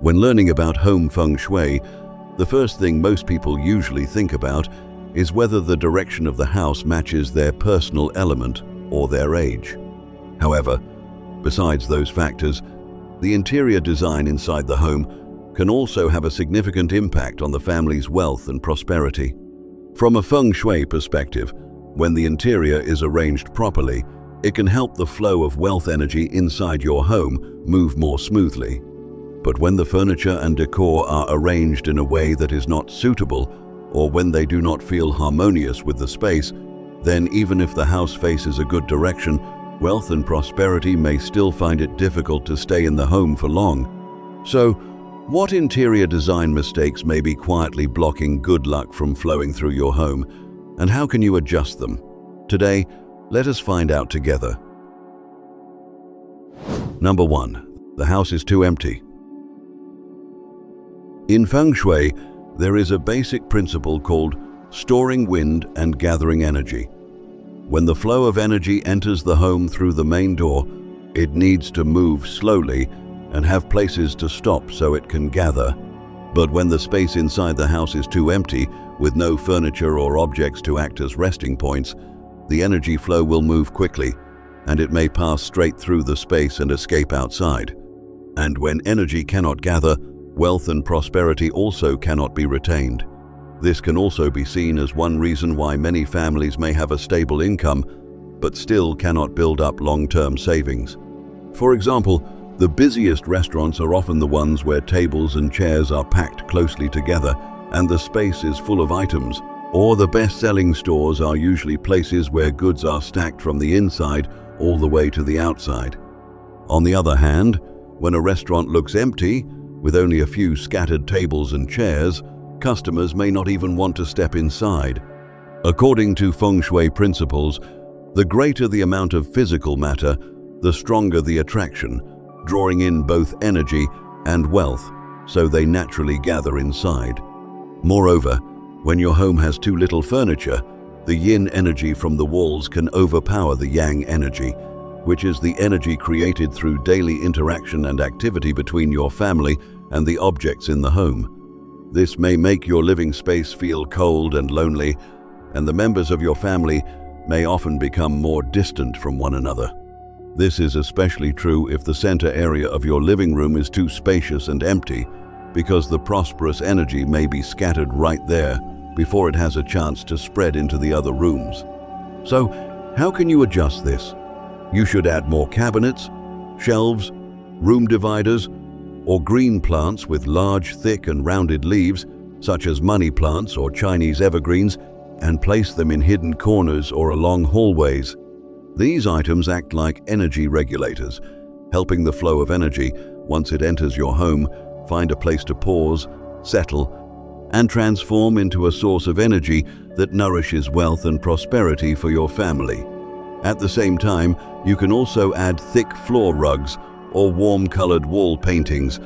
When learning about home feng shui, the first thing most people usually think about is whether the direction of the house matches their personal element or their age. However, besides those factors, the interior design inside the home can also have a significant impact on the family's wealth and prosperity. From a feng shui perspective, when the interior is arranged properly, it can help the flow of wealth energy inside your home move more smoothly. But when the furniture and decor are arranged in a way that is not suitable, or when they do not feel harmonious with the space, then even if the house faces a good direction, wealth and prosperity may still find it difficult to stay in the home for long. So, what interior design mistakes may be quietly blocking good luck from flowing through your home, and how can you adjust them? Today, let us find out together. Number 1. The house is too empty. In feng shui, there is a basic principle called storing wind and gathering energy. When the flow of energy enters the home through the main door, it needs to move slowly and have places to stop so it can gather. But when the space inside the house is too empty, with no furniture or objects to act as resting points, the energy flow will move quickly, and it may pass straight through the space and escape outside. And when energy cannot gather, wealth and prosperity also cannot be retained. This can also be seen as one reason why many families may have a stable income, but still cannot build up long-term savings. For example, the busiest restaurants are often the ones where tables and chairs are packed closely together and the space is full of items, or the best-selling stores are usually places where goods are stacked from the inside all the way to the outside. On the other hand, when a restaurant looks empty, with only a few scattered tables and chairs, customers may not even want to step inside. According to feng shui principles, the greater the amount of physical matter, the stronger the attraction, drawing in both energy and wealth, so they naturally gather inside. Moreover, when your home has too little furniture, the yin energy from the walls can overpower the yang energy, which is the energy created through daily interaction and activity between your family and the objects in the home. This may make your living space feel cold and lonely, and the members of your family may often become more distant from one another. This is especially true if the center area of your living room is too spacious and empty, because the prosperous energy may be scattered right there before it has a chance to spread into the other rooms. So, how can you adjust this? You should add more cabinets, shelves, room dividers, or green plants with large, thick and rounded leaves, such as money plants or Chinese evergreens, and place them in hidden corners or along hallways. These items act like energy regulators, helping the flow of energy, once it enters your home, find a place to pause, settle, and transform into a source of energy that nourishes wealth and prosperity for your family. At the same time, you can also add thick floor rugs or warm-colored wall paintings.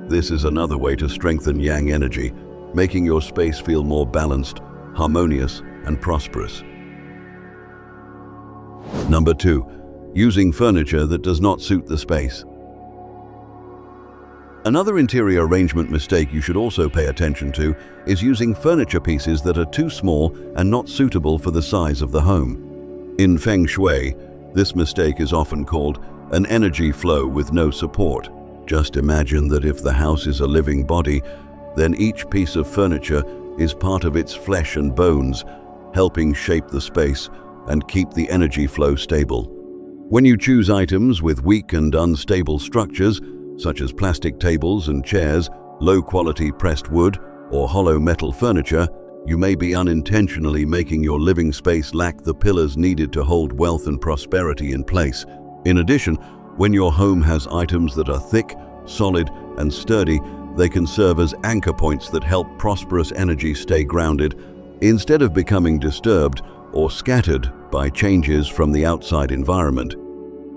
This is another way to strengthen yang energy, making your space feel more balanced, harmonious, and prosperous. Number 2. Using furniture that does not suit the space. Another interior arrangement mistake you should also pay attention to is using furniture pieces that are too small and not suitable for the size of the home. In feng shui, this mistake is often called an energy flow with no support. Just imagine that if the house is a living body, then each piece of furniture is part of its flesh and bones, helping shape the space and keep the energy flow stable. When you choose items with weak and unstable structures, such as plastic tables and chairs, low-quality pressed wood, or hollow metal furniture, you may be unintentionally making your living space lack the pillars needed to hold wealth and prosperity in place. In addition, when your home has items that are thick, solid, and sturdy, they can serve as anchor points that help prosperous energy stay grounded, instead of becoming disturbed or scattered by changes from the outside environment.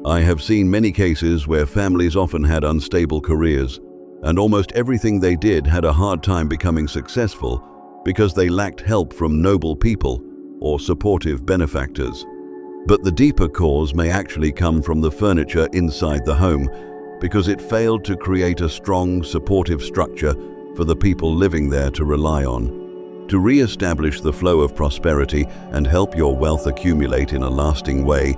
I have seen many cases where families often had unstable careers, and almost everything they did had a hard time becoming successful because they lacked help from noble people or supportive benefactors. But the deeper cause may actually come from the furniture inside the home, because it failed to create a strong, supportive structure for the people living there to rely on. To re-establish the flow of prosperity and help your wealth accumulate in a lasting way,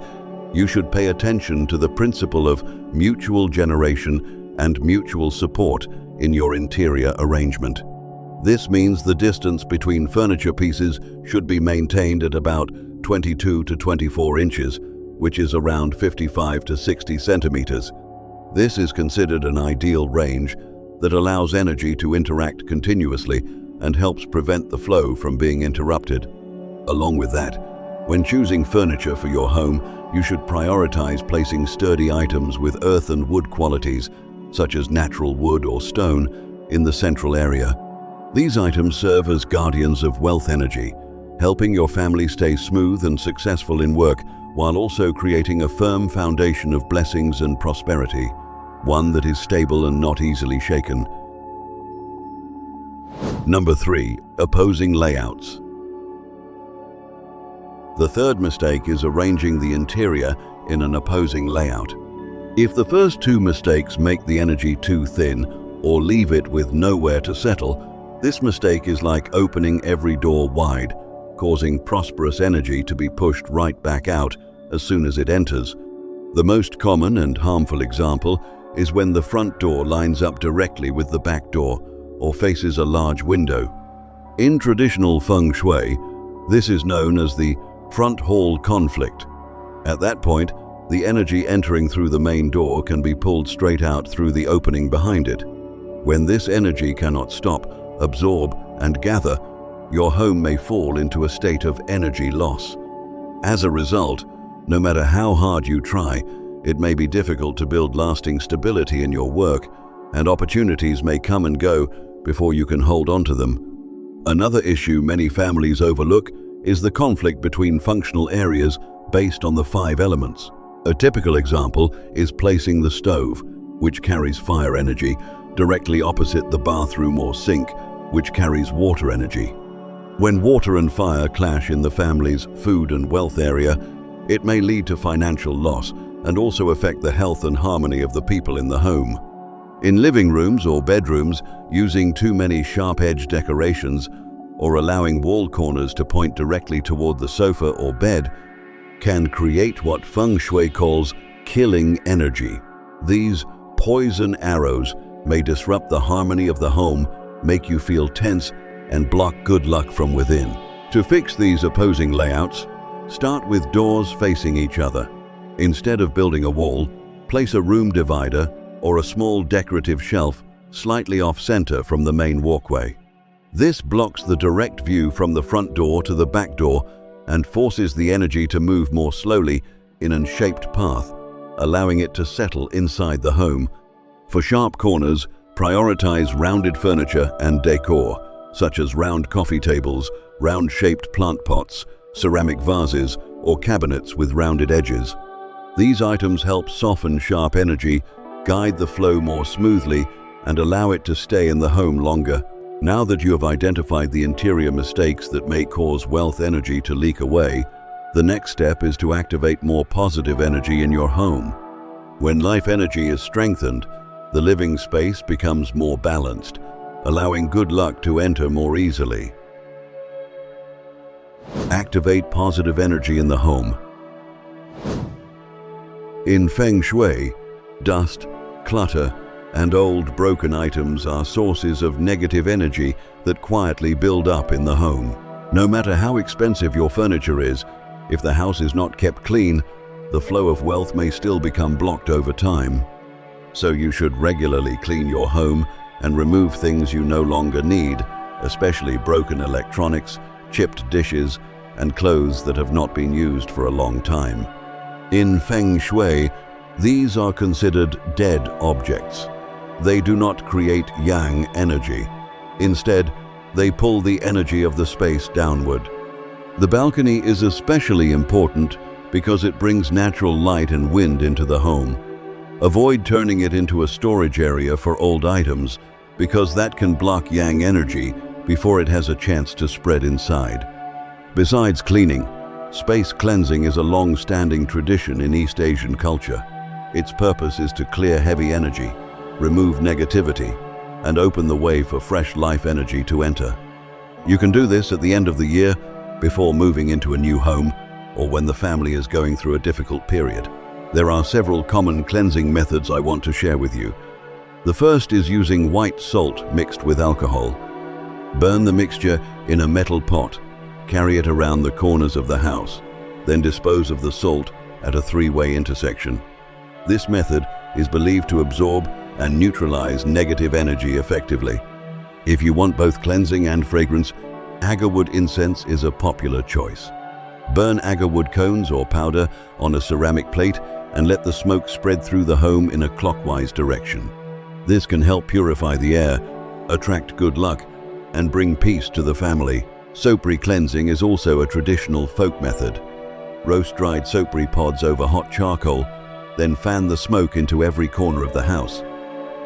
you should pay attention to the principle of mutual generation and mutual support in your interior arrangement. This means the distance between furniture pieces should be maintained at about 22 to 24 inches, which is around 55 to 60 centimeters. This is considered an ideal range that allows energy to interact continuously and helps prevent the flow from being interrupted. Along with that, when choosing furniture for your home, you should prioritize placing sturdy items with earth and wood qualities, such as natural wood or stone, in the central area. These items serve as guardians of wealth energy, helping your family stay smooth and successful in work, while also creating a firm foundation of blessings and prosperity, one that is stable and not easily shaken. Number 3. Opposing layouts. The third mistake is arranging the interior in an opposing layout. If the first two mistakes make the energy too thin or leave it with nowhere to settle, this mistake is like opening every door wide, causing prosperous energy to be pushed right back out as soon as it enters. The most common and harmful example is when the front door lines up directly with the back door or faces a large window. In traditional Feng Shui, this is known as the front hall conflict. At that point, the energy entering through the main door can be pulled straight out through the opening behind it. When this energy cannot stop, absorb, and gather, your home may fall into a state of energy loss. As a result, no matter how hard you try, it may be difficult to build lasting stability in your work, and opportunities may come and go before you can hold on to them. Another issue many families overlook is the conflict between functional areas based on the 5 elements. A typical example is placing the stove, which carries fire energy, directly opposite the bathroom or sink, which carries water energy. When water and fire clash in the family's food and wealth area, it may lead to financial loss and also affect the health and harmony of the people in the home. In living rooms or bedrooms, using too many sharp-edged decorations or allowing wall corners to point directly toward the sofa or bed can create what Feng Shui calls killing energy. These poison arrows may disrupt the harmony of the home, make you feel tense, and block good luck from within. To fix these opposing layouts, start with doors facing each other. Instead of building a wall, place a room divider or a small decorative shelf slightly off-center from the main walkway. This blocks the direct view from the front door to the back door and forces the energy to move more slowly in an shaped path, allowing it to settle inside the home. For sharp corners, prioritize rounded furniture and decor, such as round coffee tables, round-shaped plant pots, ceramic vases, or cabinets with rounded edges. These items help soften sharp energy, guide the flow more smoothly, and allow it to stay in the home longer. Now that you have identified the interior mistakes that may cause wealth energy to leak away, the next step is to activate more positive energy in your home. When life energy is strengthened, the living space becomes more balanced, allowing good luck to enter more easily. Activate positive energy in the home. In Feng Shui, dust, clutter, and old broken items are sources of negative energy that quietly build up in the home. No matter how expensive your furniture is, if the house is not kept clean, the flow of wealth may still become blocked over time. So you should regularly clean your home and remove things you no longer need, especially broken electronics, chipped dishes, and clothes that have not been used for a long time. In Feng Shui, these are considered dead objects. They do not create yang energy. Instead, they pull the energy of the space downward. The balcony is especially important because it brings natural light and wind into the home. Avoid turning it into a storage area for old items because that can block yang energy before it has a chance to spread inside. Besides cleaning, space cleansing is a long-standing tradition in East Asian culture. Its purpose is to clear heavy energy, remove negativity, and open the way for fresh life energy to enter. You can do this at the end of the year, before moving into a new home, or when the family is going through a difficult period. There are several common cleansing methods I want to share with you. The first is using white salt mixed with alcohol. Burn the mixture in a metal pot, carry it around the corners of the house, then dispose of the salt at a three-way intersection. This method is believed to absorb and neutralize negative energy effectively. If you want both cleansing and fragrance, agarwood incense is a popular choice. Burn agarwood cones or powder on a ceramic plate and let the smoke spread through the home in a clockwise direction. This can help purify the air, attract good luck, and bring peace to the family. Soapberry cleansing is also a traditional folk method. Roast dried soapberry pods over hot charcoal, then fan the smoke into every corner of the house.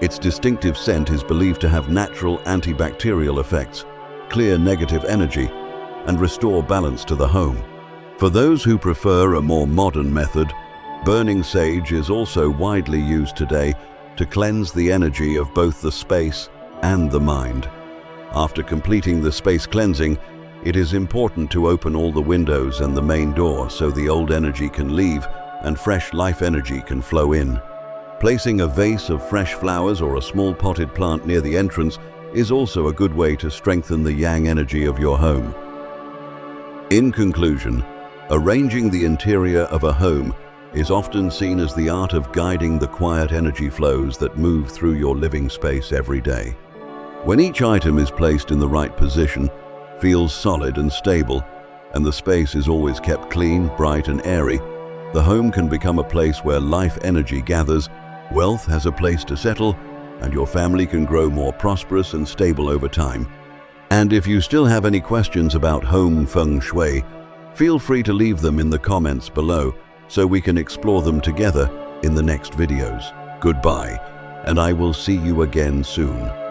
Its distinctive scent is believed to have natural antibacterial effects, clear negative energy, and restore balance to the home. For those who prefer a more modern method, burning sage is also widely used today to cleanse the energy of both the space and the mind. After completing the space cleansing, it is important to open all the windows and the main door so the old energy can leave and fresh life energy can flow in. Placing a vase of fresh flowers or a small potted plant near the entrance is also a good way to strengthen the yang energy of your home. In conclusion, arranging the interior of a home is often seen as the art of guiding the quiet energy flows that move through your living space every day. When each item is placed in the right position, feels solid and stable, and the space is always kept clean, bright and airy, the home can become a place where life energy gathers, wealth has a place to settle, and your family can grow more prosperous and stable over time. And if you still have any questions about home feng shui, feel free to leave them in the comments below so we can explore them together in the next videos. Goodbye, and I will see you again soon.